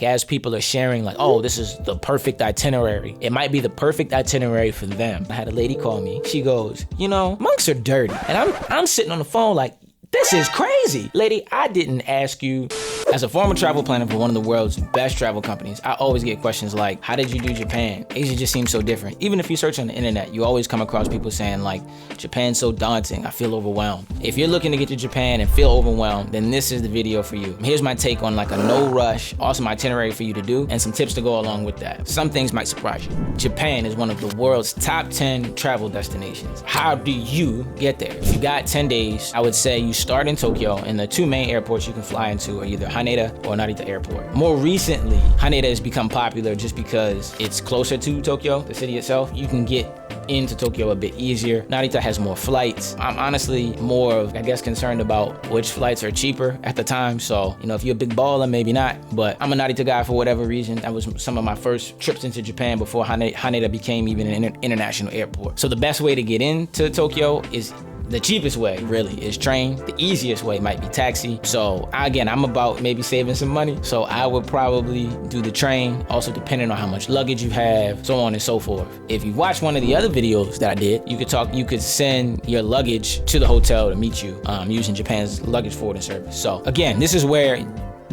As people are sharing like, oh, this is the perfect itinerary, it might be the perfect itinerary for them. I had a lady call me. She goes, you know, monks are dirty. And I'm sitting on the phone like, this is crazy. Lady, I didn't ask you. As a former travel planner for one of the world's best travel companies, I always get questions like, how did you do Japan? Asia just seems so different. Even if you search on the internet, you always come across people saying like, Japan's so daunting, I feel overwhelmed. If you're looking to get to Japan and feel overwhelmed, then this is the video for you. Here's my take on like a no rush, awesome itinerary for you to do, and some tips to go along with that. Some things might surprise you. Japan is one of the world's top 10 travel destinations. How do you get there? If you got 10 days, I would say you start in Tokyo, and the two main airports you can fly into are either Haneda or Narita Airport. More recently, Haneda has become popular just because it's closer to Tokyo, the city itself. You can get into Tokyo a bit easier. Narita has more flights. I'm honestly more of, I guess, concerned about which flights are cheaper at the time. So, you know, if you're a big baller, maybe not, but I'm a Narita guy for whatever reason. That was some of my first trips into Japan before Haneda became even an international airport. So the best way to get into Tokyo is the cheapest way, really, is train. The easiest way might be taxi. So again, I'm about maybe saving some money. So I would probably do the train, also depending on how much luggage you have, so on and so forth. If you watch one of the other videos that I did, you could send your luggage to the hotel to meet you using Japan's luggage forwarding service. So again, this is where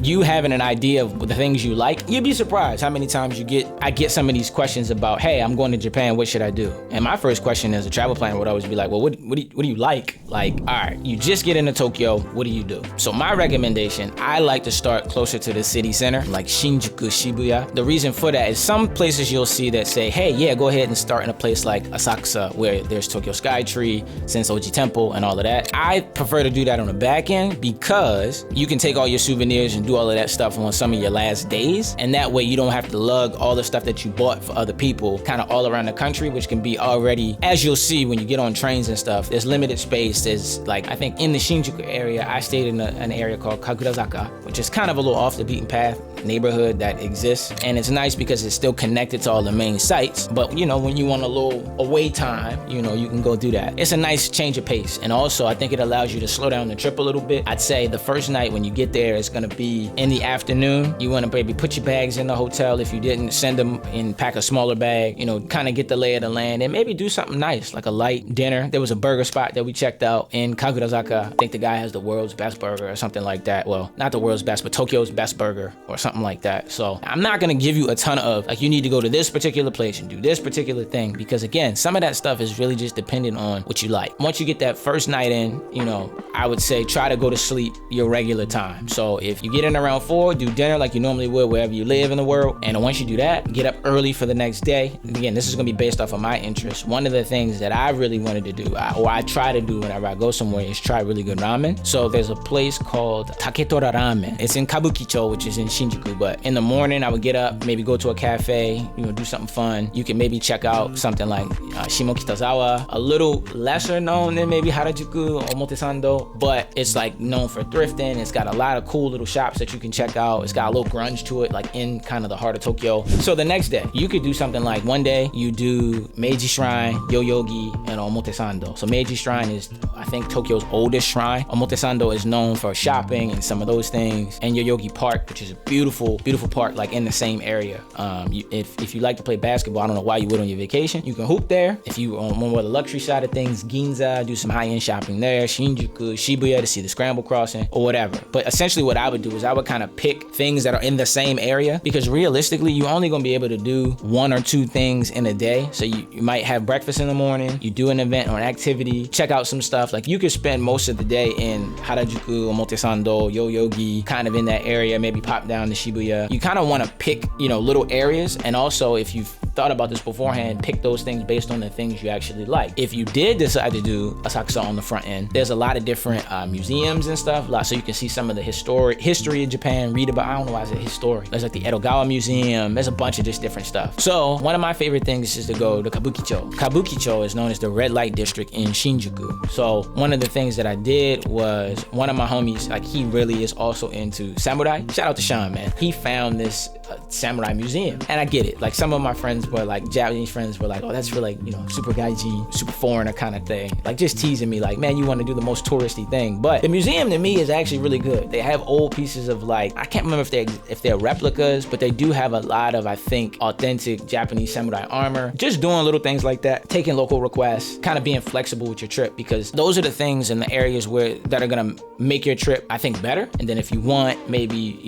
you having an idea of the things you like, you'd be surprised how many times I get some of these questions about, hey, I'm going to Japan, what should I do? And my first question as a travel planner would always be like, well, what do you like? Like, all right, you just get into Tokyo, what do you do? So my recommendation, I like to start closer to the city center, like Shinjuku, Shibuya. The reason for that is some places you'll see that say, hey, yeah, go ahead and start in a place like Asakusa, where there's Tokyo Skytree, Sensoji Temple, and all of that. I prefer to do that on the back end because you can take all your souvenirs and do all of that stuff on some of your last days, and that way you don't have to lug all the stuff that you bought for other people kind of all around the country, which can be already, as you'll see when you get on trains and stuff, there's limited space. There's like, I think in the Shinjuku area, I stayed in an area called Kagurazaka, which is kind of a little off the beaten path neighborhood that exists, and it's nice because it's still connected to all the main sites, but you know, when you want a little away time, you know, you can go do that. It's a nice change of pace, and also I think it allows you to slow down the trip a little bit. I'd say the first night when you get there, it's gonna be in the afternoon. You want to maybe put your bags in the hotel. If you didn't, send them and pack a smaller bag, you know, kind of get the lay of the land, and maybe do something nice like a light dinner. There was a burger spot that we checked out in Kagurazaka. I think the guy has the world's best burger or something like that. Well, not the world's best, but Tokyo's best burger or something like that. So I'm not going to give you a ton of like, you need to go to this particular place and do this particular thing, because again, some of that stuff is really just dependent on what you like. Once you get that first night in, you know, I would say try to go to sleep your regular time. So if you get in around 4, do dinner like you normally would wherever you live in the world, and once you do that, get up early for the next day. Again, this is going to be based off of my interests. One of the things that I really wanted to do, or I try to do whenever I go somewhere, is try really good ramen. So there's a place called Taketora Ramen. It's in Kabukicho, which is in Shinjuku, but in the morning I would get up, maybe go to a cafe, you know, do something fun. You can maybe check out something like Shimokitazawa, a little lesser known than maybe Harajuku or Omotesando, but it's like known for thrifting. It's got a lot of cool little shops that you can check out. It's got a little grunge to it, like in kind of the heart of Tokyo. So the next day, you could do something like one day you do Meiji Shrine, Yoyogi, and Omotesando. So Meiji Shrine is, I think, Tokyo's oldest shrine. Omotesando is known for shopping and some of those things. And Yoyogi Park, which is a beautiful, beautiful park, like in the same area. If you like to play basketball, I don't know why you would on your vacation, you can hoop there. If you on more the luxury side of things, Ginza, do some high-end shopping there. Shinjuku, Shibuya to see the Scramble Crossing or whatever. But essentially what I would do is I would kind of pick things that are in the same area, because realistically, you're only gonna be able to do 1 or 2 things in a day. So you might have breakfast in the morning, you do an event or an activity, check out some stuff. Like you could spend most of the day in Harajuku, Omotesando, Yoyogi, kind of in that area, maybe pop down to Shibuya. You kind of want to pick, you know, little areas. And also, if you've thought about this beforehand, pick those things based on the things you actually like. If you did decide to do Asakusa on the front end, there's a lot of different museums and stuff, so you can see some of the history of Japan, read about, I don't know why I said historic. There's like the Edogawa Museum, there's a bunch of just different stuff. So one of my favorite things is to go to Kabukicho. Kabukicho is known as the red light district in Shinjuku. So one of the things that I did was, one of my homies, like he really is also into samurai. Shout out to Sean, man. He found this samurai museum, and I get it. Like some of my friends friends were like, Japanese friends were like, oh, that's for like, super gaijin, super foreigner kind of thing. Like just teasing me like, man, you want to do the most touristy thing. But the museum to me is actually really good. They have old pieces of like, I can't remember if they're replicas, but they do have a lot of, I think, authentic Japanese samurai armor. Just doing little things like that, taking local requests, kind of being flexible with your trip, because those are the things in the areas that are gonna make your trip, I think, better. And then if you want, maybe,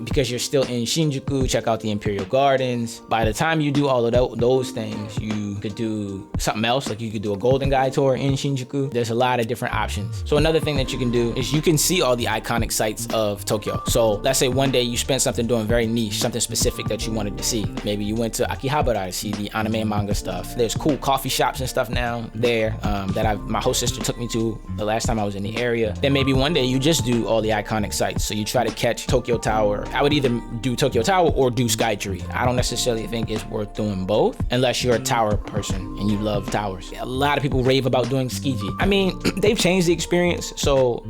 because you're still in Shinjuku, check out the Imperial Gardens. By the time you do all of those things, you could do something else. Like you could do a Golden Guide tour in Shinjuku. There's a lot of different options. So another thing that you can do is you can see all the iconic sites of Tokyo. So let's say one day you spent something doing very niche, something specific that you wanted to see. Maybe you went to Akihabara to see the anime and manga stuff. There's cool coffee shops and stuff now there that my host sister took me to the last time I was in the area. Then maybe one day you just do all the iconic sites. So you try to catch Tokyo Tower. I would either do Tokyo Tower or do Skytree. I don't necessarily think it's worth doing both unless you're a tower person and you love towers. A lot of people rave about doing Tsukiji. I mean, they've changed the experience. So,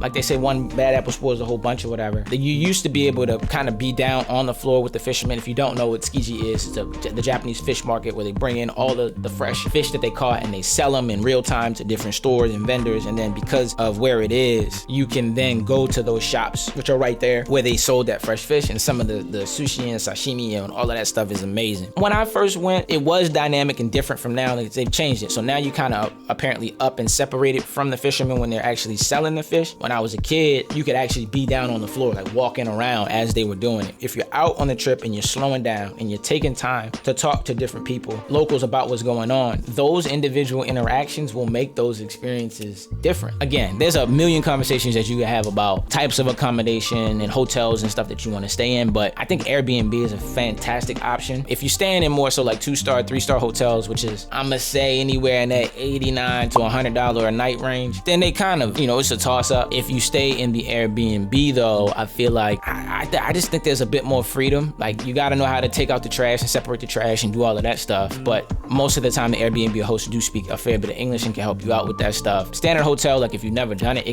like they say, one bad apple spoils a whole bunch or whatever. You used to be able to kind of be down on the floor with the fishermen. If you don't know what Tsukiji is, it's the Japanese fish market where they bring in all the fresh fish that they caught and they sell them in real time to different stores and vendors. And then because of where it is, you can then go to those shops, which are right there, where they sold that fresh fish, and some of the sushi and sashimi and all of that stuff is amazing. When I first went, it was dynamic and different from now. They've changed it. So now you kind of apparently up and separated from the fishermen when they're actually selling the fish. When I was a kid, you could actually be down on the floor, like walking around as they were doing it. If you're out on the trip and you're slowing down and you're taking time to talk to different people, locals, about what's going on, those individual interactions will make those experiences different. Again, there's a million conversations that you can have about types of accommodation and hotels and stuff that you want to stay in, but I think Airbnb is a fantastic option. If you're staying in more so like 2-star, 3-star hotels, which is, I'm gonna say, anywhere in that $89 to $100 a night range, then they kind of, it's a toss up. If you stay in the Airbnb though, I feel like, I just think there's a bit more freedom. Like you gotta know how to take out the trash and separate the trash and do all of that stuff. But most of the time the Airbnb hosts do speak a fair bit of English and can help you out with that stuff. Standard hotel, like if you've never done it,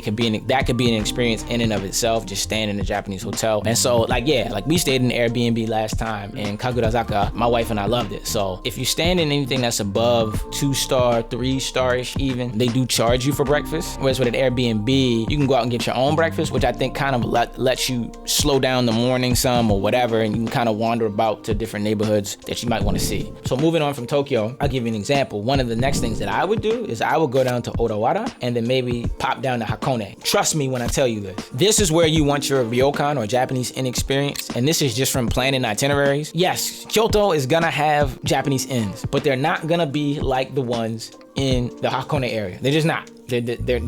that could be an experience in and of itself, just staying in a Japanese hotel. And so like we stayed in Airbnb last time in Kagurazaka. My wife and I loved it. So if you're staying in anything that's above 2-star, 3-star-ish even, they do charge you for breakfast. Whereas with an Airbnb, you can go out and get your own breakfast, which I think kind of lets you slow down the morning some or whatever, and you can kind of wander about to different neighborhoods that you might want to see. So moving on from Tokyo, I'll give you an example. One of the next things that I would do is I would go down to Odawara and then maybe pop down to Hakone. Trust me when I tell you this. This is where you want your Ryokan or Japanese Inn experience, and this is just from planning itineraries. Yes, Kyoto is gonna have Japanese inns, but they're not gonna be like the ones in the Hakone area. They're just not. They're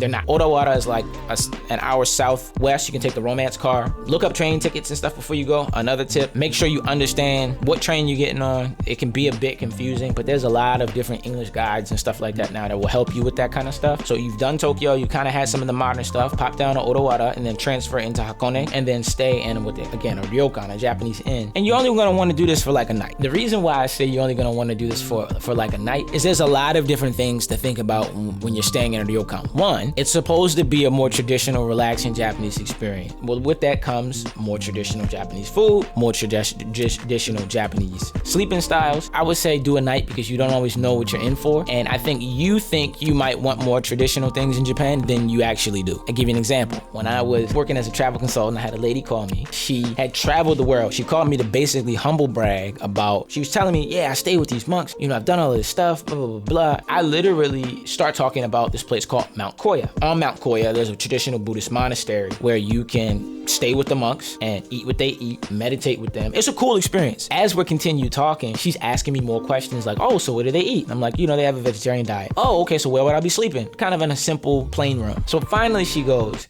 not. Odawara is like an hour southwest. You can take the romance car. Look up train tickets and stuff before you go. Another tip, make sure you understand what train you're getting on. It can be a bit confusing, but there's a lot of different English guides and stuff like that now that will help you with that kind of stuff. So you've done Tokyo, you kind of had some of the modern stuff, pop down to Odawara and then transfer into Hakone and then stay in with it. Again, a Ryokan, a Japanese inn. And you're only gonna wanna do this for like a night. The reason why I say you're only gonna wanna do this for like a night is there's a lot of different things to think about when you're staying in a Ryokan. One, it's supposed to be a more traditional, relaxing Japanese experience. Well, with that comes more traditional Japanese food, more traditional Japanese sleeping styles. I would say do a night because you don't always know what you're in for. And I think you might want more traditional things in Japan than you actually do. I'll give you an example. When I was working as a travel consultant, I had a lady call me. She had traveled the world. She called me to basically humble brag about, she was telling me, yeah, I stay with these monks. I've done all this stuff, blah, blah, blah, blah. I literally start talking about this place called Mount Koya. On Mount Koya, there's a traditional Buddhist monastery where you can stay with the monks and eat what they eat, meditate with them. It's a cool experience. As we continue talking, she's asking me more questions like, oh, so what do they eat? I'm like, they have a vegetarian diet. Oh, okay, so where would I be sleeping? Kind of in a simple plain room. So finally she goes,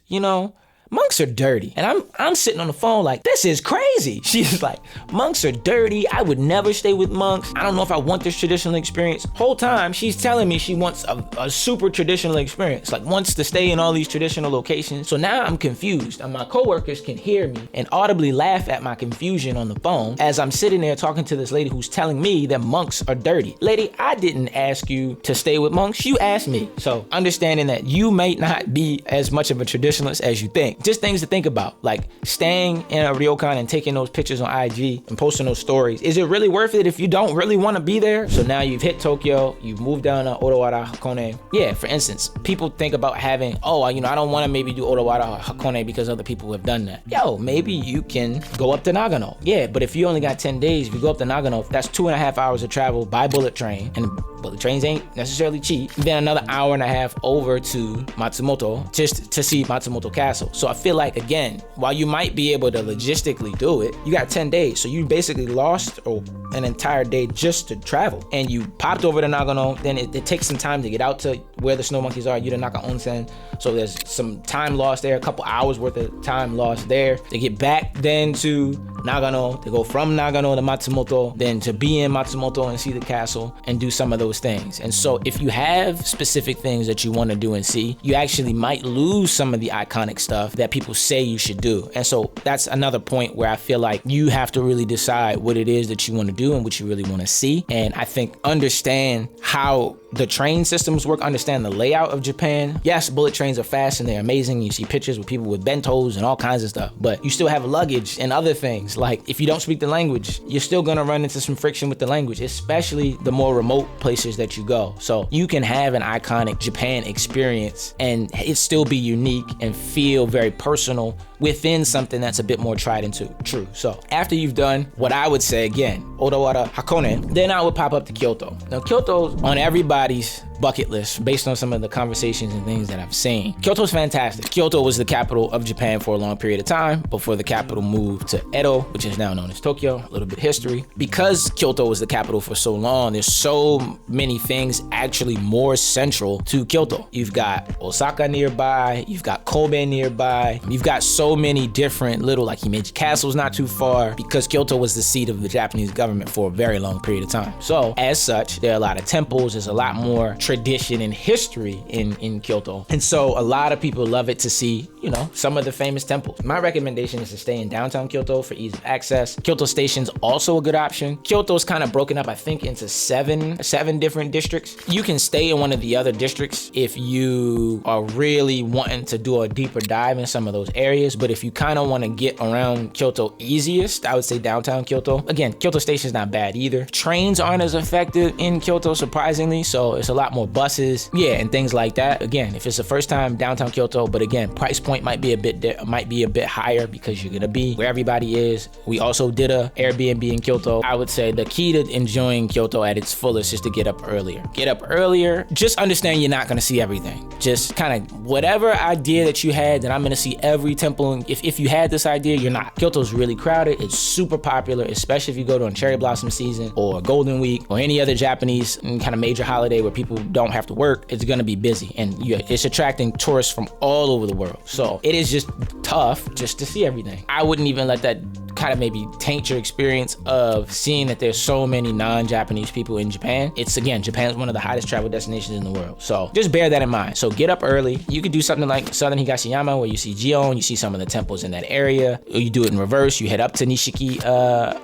monks are dirty. And I'm sitting on the phone like, this is crazy. She's like, monks are dirty. I would never stay with monks. I don't know if I want this traditional experience. Whole time, she's telling me she wants a super traditional experience, like wants to stay in all these traditional locations. So now I'm confused, and my coworkers can hear me and audibly laugh at my confusion on the phone as I'm sitting there talking to this lady who's telling me that monks are dirty. Lady, I didn't ask you to stay with monks. You asked me. So understanding that you might not be as much of a traditionalist as you think, just things to think about, like staying in a ryokan and taking those pictures on IG and posting those stories. Is it really worth it if you don't really want to be there? So now you've hit Tokyo, you've moved down to Odawara, Hakone. Yeah, for instance, people think about having, I don't want to maybe do Odawara or Hakone because other people have done that. Maybe you can go up to Nagano. Yeah, but if you only got 10 days, if you go up to Nagano, that's 2.5 hours of travel by bullet train, and bullet trains ain't necessarily cheap. Then another hour and a half over to Matsumoto just to see Matsumoto Castle. So I feel like, again, while you might be able to logistically do it, you got 10 days. So you basically lost an entire day just to travel. And you popped over to Nagano, then it takes some time to get out to where the snow monkeys are, Yudanaka Onsen. So there's some time lost there, a couple hours worth of time lost there. To get back then to Nagano, to go from Nagano to Matsumoto, then to be in Matsumoto and see the castle and do some of those things. And so if you have specific things that you want to do and see, you actually might lose some of the iconic stuff that people say you should do. And so that's another point where I feel like you have to really decide what it is that you want to do and what you really want to see. And I think understand how the train systems work, understand the layout of Japan. Yes, bullet trains are fast and they're amazing. You see pictures with people with bentos and all kinds of stuff, but you still have luggage and other things. Like if you don't speak the language, you're still gonna run into some friction with the language, especially the more remote places that you go. So you can have an iconic Japan experience and it still be unique and feel very personal within something that's a bit more tried and true. So after you've done what I would say, again, Odawara, Hakone, then I would pop up to Kyoto. Now Kyoto's on everybody's bucket list based on some of the conversations and things that I've seen. Kyoto's fantastic. Kyoto was the capital of Japan for a long period of time before the capital moved to Edo, which is now known as Tokyo. A little bit of history. Because Kyoto was the capital for so long, there's so many things actually more central to Kyoto. You've got Osaka nearby, you've got Kobe nearby, you've got so many different little, like Himeji Castle's not too far, because Kyoto was the seat of the Japanese government for a very long period of time. So as such, there are a lot of temples, there's a lot more tradition and history in Kyoto. And so a lot of people love it to see, some of the famous temples. My recommendation is to stay in downtown Kyoto for ease of access. Kyoto Station's also a good option. Kyoto's kind of broken up, I think, into seven different districts. You can stay in one of the other districts if you are really wanting to do a deeper dive in some of those areas. But if you kind of want to get around Kyoto easiest, I would say downtown Kyoto. Again, Kyoto Station's not bad either. Trains aren't as effective in Kyoto, surprisingly, so it's a lot more buses, and things like that. Again, if it's the first time downtown Kyoto, but again, price point might be a bit higher because you're gonna be where everybody is. We also did a Airbnb in Kyoto. I would say the key to enjoying Kyoto at its fullest is to get up earlier. Just understand you're not gonna see everything. Just kind of whatever idea that you had that I'm gonna see every temple. If you had this idea, you're not. Kyoto's really crowded. It's super popular, especially if you go during cherry blossom season or Golden Week or any other Japanese kind of major holiday where people don't have to work. It's gonna be busy, and it's attracting tourists from all over the world. So it is just tough just to see everything. I wouldn't even let that kind of maybe taint your experience of seeing that there's so many non-Japanese people in Japan. Japan's one of the hottest travel destinations in the world. So just bear that in mind. So get up early. You could do something like Southern Higashiyama where you see Gion, you see some of the temples in that area. Or you do it in reverse. You head up to Nishiki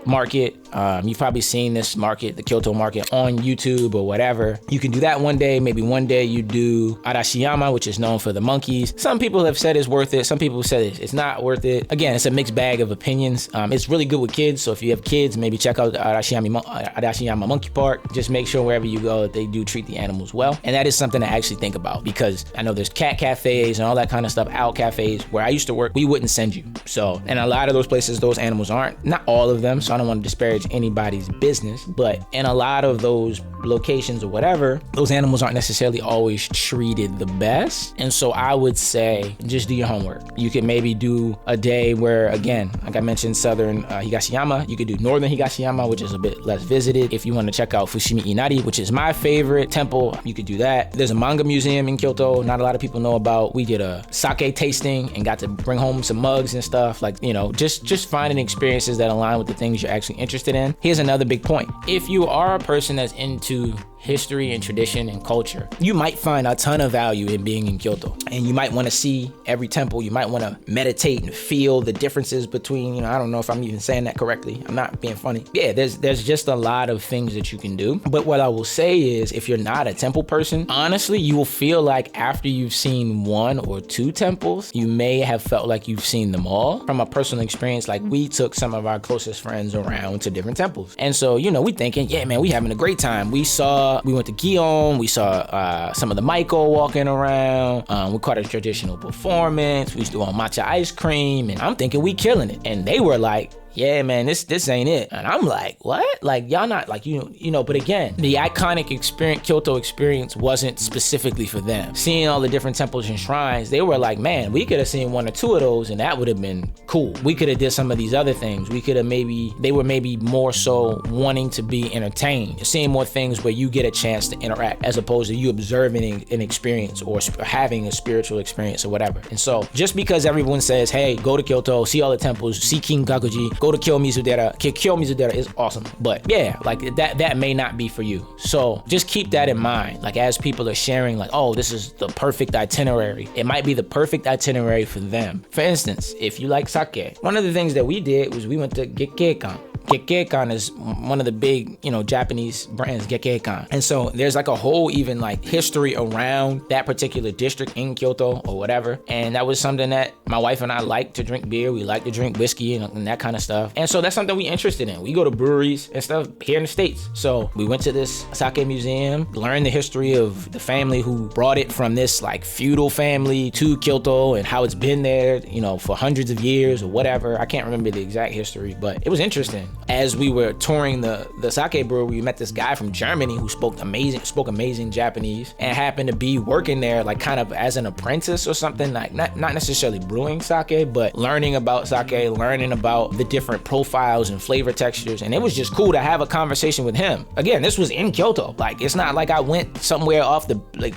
Market. You've probably seen this market, the Kyoto market, on YouTube or whatever. You can do that one day. Maybe one day you do Arashiyama, which is known for the monkeys. Some people have said it's worth it. Some people have said it's not worth it. Again, it's a mixed bag of opinions. It's really good with kids. So if you have kids, maybe check out the Arashiyama Monkey Park. Just make sure wherever you go that they do treat the animals well. And that is something to actually think about, because I know there's cat cafes and all that kind of stuff, owl cafes. Where I used to work, we wouldn't send you. So, and a lot of those places, those animals aren't, not all of them, so I don't want to disparage anybody's business, but in a lot of those locations or whatever, those animals aren't necessarily always treated the best. And so I would say just do your homework. You could maybe do a day where, again, like I mentioned, Southern Higashiyama. You could do Northern Higashiyama, which is a bit less visited. If you want to check out Fushimi Inari, which is my favorite temple, you could do that. There's a manga museum in Kyoto not a lot of people know about. We did a sake tasting and got to bring home some mugs and stuff, like, just finding experiences that align with the things you're actually interested in. Here's another big point. If you are a person that's into history and tradition and culture, you might find a ton of value in being in Kyoto. And you might want to see every temple. You might want to meditate and feel the differences between, I don't know if I'm even saying that correctly. I'm not being funny. Yeah, there's just a lot of things that you can do. But what I will say is, if you're not a temple person, honestly, you will feel like after you've seen 1 or 2 temples, you may have felt like you've seen them all. From a personal experience, like we took some of our closest friends around to different temples. And so, we thinking, yeah, man, we having a great time. We went to Gion, we saw some of the Maiko walking around. We caught a traditional performance. We was doing matcha ice cream, and I'm thinking we killing it. And they were like, yeah, man, this ain't it. And I'm like, what? Like, y'all not like, but again, the iconic Kyoto experience wasn't specifically for them. Seeing all the different temples and shrines, they were like, man, we could have seen 1 or 2 of those and that would have been cool. We could have did some of these other things. We could have they were maybe more so wanting to be entertained, seeing more things where you get a chance to interact as opposed to you observing an experience or having a spiritual experience or whatever. And so just because everyone says, hey, go to Kyoto, see all the temples, see Kinkakuji, go to Kiyomizu-dera. Kiyomizu-dera is awesome, but yeah, like that may not be for you. So just keep that in mind. Like as people are sharing, like, oh, this is the perfect itinerary. It might be the perfect itinerary for them. For instance, if you like sake, one of the things that we did was we went to Gekkeikan. Gekkeikan is one of the big, Japanese brands, Gekkeikan. And so there's like a whole even like history around that particular district in Kyoto or whatever. And that was something that my wife and I like to drink beer. We like to drink whiskey and that kind of stuff. And so that's something we're interested in. We go to breweries and stuff here in the States. So we went to this sake museum, learned the history of the family who brought it from this like feudal family to Kyoto and how it's been there, for hundreds of years or whatever. I can't remember the exact history, but it was interesting. As we were touring the sake brewery, we met this guy from Germany who spoke amazing Japanese and happened to be working there like kind of as an apprentice or something, like not necessarily brewing sake, but learning about sake, learning about the different profiles and flavor textures. And it was just cool to have a conversation with him. Again, this was in Kyoto. Like, it's not like I went somewhere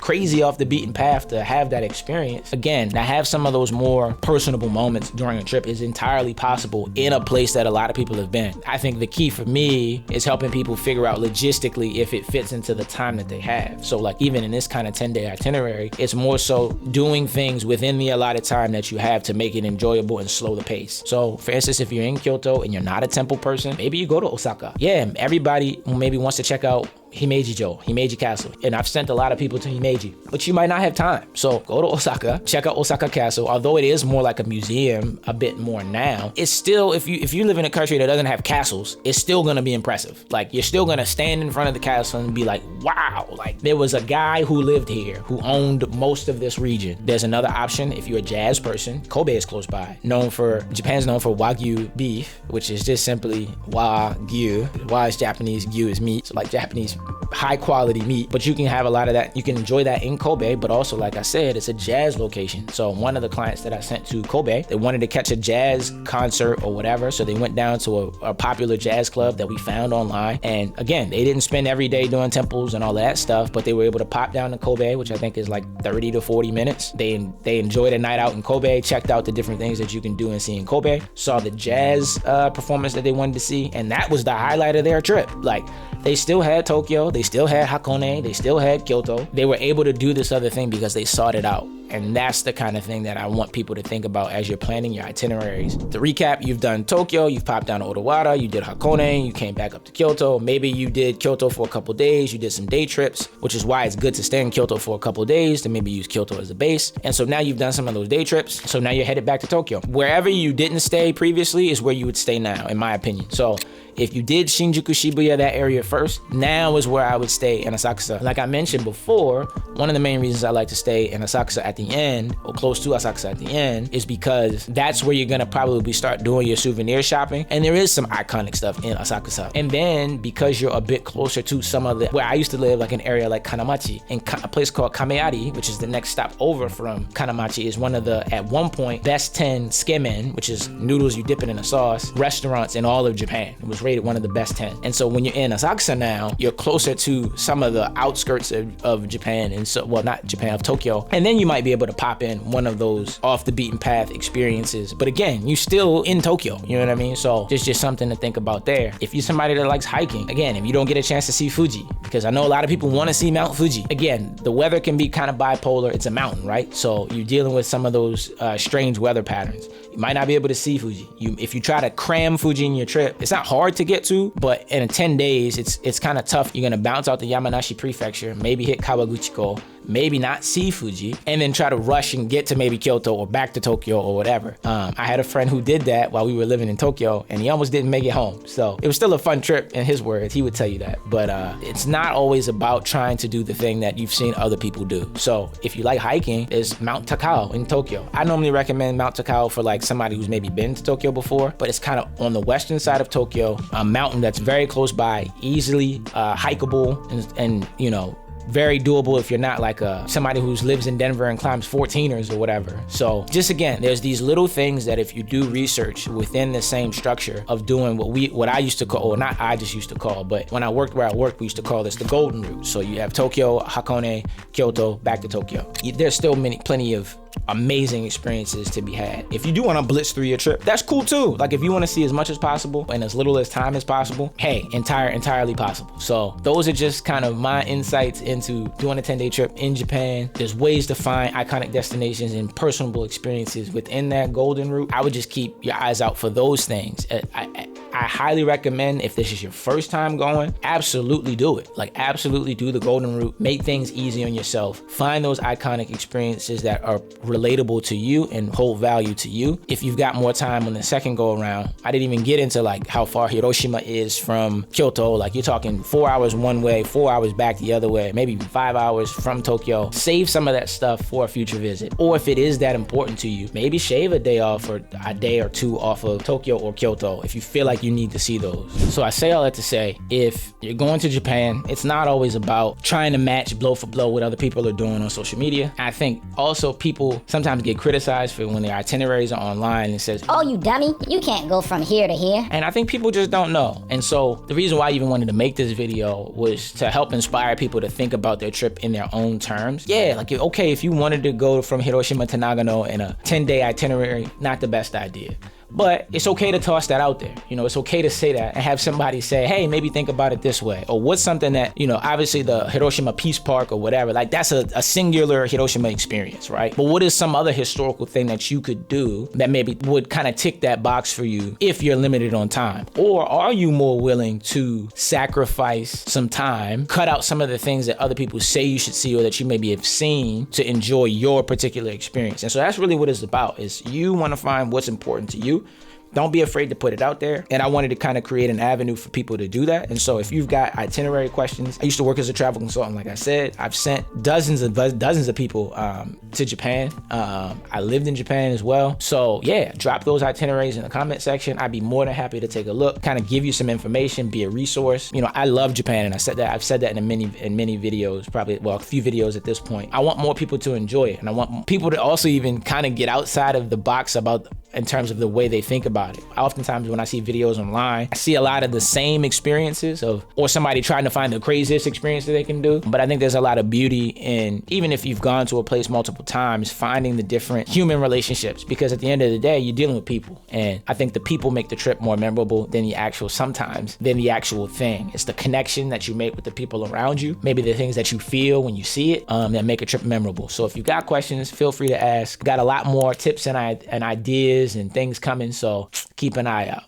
crazy off the beaten path to have that experience. Again, to have some of those more personable moments during a trip is entirely possible in a place that a lot of people have been. I think the key for me is helping people figure out logistically if it fits into the time that they have. So like even in this kind of 10-day itinerary, it's more so doing things within the allotted time that you have to make it enjoyable and slow the pace. So for instance, if you're in Kyoto and you're not a temple person, maybe you go to Osaka. Yeah, everybody maybe wants to check out Himeji Castle. And I've sent a lot of people to Himeji, but you might not have time. So go to Osaka, check out Osaka Castle. Although it is more like a museum a bit more now, it's still, if you live in a country that doesn't have castles, it's still gonna be impressive. Like you're still gonna stand in front of the castle and be like, wow, like there was a guy who lived here who owned most of this region. There's another option if you're a jazz person. Kobe is close by. Japan's known for Wagyu beef, which is just simply Wagyu. Wa is Japanese, Gyu is meat. So like Japanese high quality meat, but you can have a lot of that. You can enjoy that in Kobe, but also like I said, it's a jazz location. So one of the clients that I sent to Kobe, they wanted to catch a jazz concert or whatever. So they went down to a popular jazz club that we found online. And again, they didn't spend every day doing temples and all of that stuff, but they were able to pop down to Kobe, which I think is like 30 to 40 minutes. They enjoyed a night out in Kobe, checked out the different things that you can do and see in Kobe, saw the jazz performance that they wanted to see. And that was the highlight of their trip. Like they still had Tokyo, they still had Hakone, they still had Kyoto. They were able to do this other thing because they sought it out. And that's the kind of thing that I want people to think about as you're planning your itineraries. To recap, you've done Tokyo, you've popped down to Odawara, you did Hakone, you came back up to Kyoto. Maybe you did Kyoto for a couple days, you did some day trips, which is why it's good to stay in Kyoto for a couple days to maybe use Kyoto as a base. And so now you've done some of those day trips. So now you're headed back to Tokyo. Wherever you didn't stay previously is where you would stay now, in my opinion. So if you did Shinjuku, Shibuya, that area first, now is where I would stay in Asakusa. Like I mentioned before, one of the main reasons I like to stay in Asakusa at the end, or close to Asakusa at the end, is because that's where you're gonna probably start doing your souvenir shopping. And there is some iconic stuff in Asakusa. And then because you're a bit closer to some of the, where I used to live, like an area like Kanamachi, and a place called Kameari, which is the next stop over from Kanamachi, is one of the, at one point, best 10 tsukemen, which is noodles you dip it in a sauce, restaurants in all of Japan. It was rated one of the best 10. And so when you're in Asakusa now, you're closer to some of the outskirts of Japan, and so, well, not Japan, of Tokyo. And then you might be be able to pop in one of those off the beaten path experiences. But again, you still in Tokyo, you know what I mean? So just something to think about there. If you're somebody that likes hiking, again, if you don't get a chance to see Fuji, because I know a lot of people want to see Mount Fuji. Again, the weather can be kind of bipolar. It's a mountain, right? So you're dealing with some of those strange weather patterns. You might not be able to see Fuji. If you try to cram Fuji in your trip, it's not hard to get to, but in 10 days, it's kind of tough. You're gonna bounce out the Yamanashi prefecture, maybe hit Kabukicho, maybe not see Fuji, and then try to rush and get to maybe Kyoto or back to Tokyo or whatever. I had a friend who did that while we were living in Tokyo, and he almost didn't make it home. So it was still a fun trip in his words. He would tell you that. But it's not always about trying to do the thing that you've seen other people do. So if you like hiking, there's Mount Takao in Tokyo. I normally recommend Mount Takao for like somebody who's maybe been to Tokyo before, but it's kind of on the western side of Tokyo, a mountain that's very close by, easily hikeable, and you know, very doable if you're not like somebody who lives in Denver and climbs 14ers or whatever. So just again, there's these little things that if you do research within the same structure of doing what I used to call, or not I just used to call, but when I worked where I worked, we used to call this the golden route. So you have Tokyo, Hakone, Kyoto, back to Tokyo. There's still plenty of amazing experiences to be had. If you do want to blitz through your trip, that's cool too. Like if you want to see as much as possible in as little as time as possible, hey, entirely possible. So those are just kind of my insights into doing a 10-day trip in Japan. There's ways to find iconic destinations and personable experiences within that golden route. I would just keep your eyes out for those things. I highly recommend, if this is your first time going, absolutely do it. Like absolutely do the golden route. Make things easy on yourself. Find those iconic experiences that are relatable to you and hold value to you. If you've got more time on the second go around, I didn't even get into like how far Hiroshima is from Kyoto. Like you're talking 4 hours one way, 4 hours back the other way, maybe 5 hours from Tokyo. Save some of that stuff for a future visit. Or if it is that important to you, maybe shave a day off or a day or two off of Tokyo or Kyoto if you feel like you need to see those. So I say all that to say, if you're going to Japan, it's not always about trying to match blow for blow what other people are doing on social media. I think also people sometimes get criticized for when their itineraries are online and it says, "Oh, you dummy, you can't go from here to here." And I think people just don't know. And so the reason why I even wanted to make this video was to help inspire people to think about their trip in their own terms. Yeah, like okay, if you wanted to go from Hiroshima to Nagano in a 10-day itinerary, not the best idea. But it's okay to toss that out there. You know, it's okay to say that and have somebody say, hey, maybe think about it this way. Or what's something that, you know, obviously the Hiroshima Peace Park or whatever, like that's a singular Hiroshima experience, right? But what is some other historical thing that you could do that maybe would kind of tick that box for you if you're limited on time? Or are you more willing to sacrifice some time, cut out some of the things that other people say you should see or that you maybe have seen to enjoy your particular experience? And so that's really what it's about, is you want to find what's important to you. Don't be afraid to put it out there. And I wanted to kind of create an avenue for people to do that. And so if you've got itinerary questions, I used to work as a travel consultant, like I said. I've sent dozens of people to Japan. I lived in Japan as well. So yeah, drop those itineraries in the comment section. I'd be more than happy to take a look, kind of give you some information, be a resource. You know, I love Japan, and I've said that in many videos, probably, well, a few videos at this point. I want more people to enjoy it, and I want people to also even kind of get outside of the box in terms of the way they think about it. Oftentimes when I see videos online, I see a lot of the same experiences or somebody trying to find the craziest experience that they can do. But I think there's a lot of beauty in, even if you've gone to a place multiple times, finding the different human relationships, because at the end of the day, you're dealing with people. And I think the people make the trip more memorable than the actual thing. It's the connection that you make with the people around you, maybe the things that you feel when you see it, that make a trip memorable. So if you've got questions, feel free to ask. Got a lot more tips and ideas and things coming, so keep an eye out.